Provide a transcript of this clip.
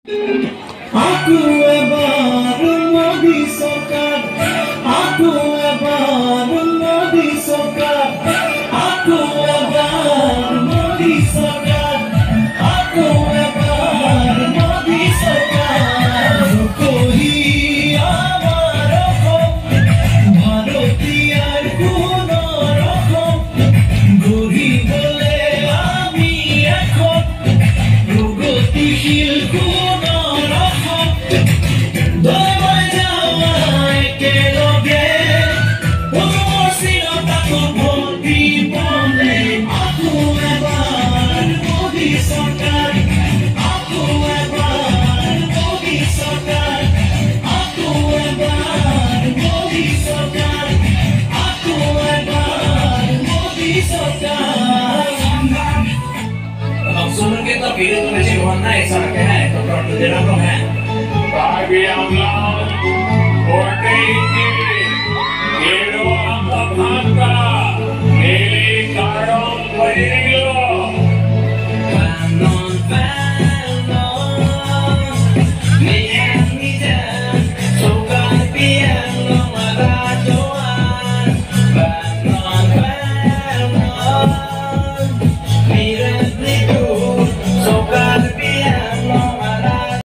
Aku ebar Modi Sarkar, aku ebar Modi Sarkar, aku ebar Modi Sarkar, aku ebar Modi Sarkar. Kohi amar rokom, bharotiyar kono rokom, gori bole ami ekhon, progotishil kono rokom. Dawai jawai ekelage, ojor sinota boti bole. Aku ebar Modi Sarkar, aku ebar Modi Sarkar, aku ebar Modi Sarkar, aku ebar Modi Sarkar. अब सुन के तो फिर तो मुझे होना है sir क्या है तो कर तो देना तो है Bagi yang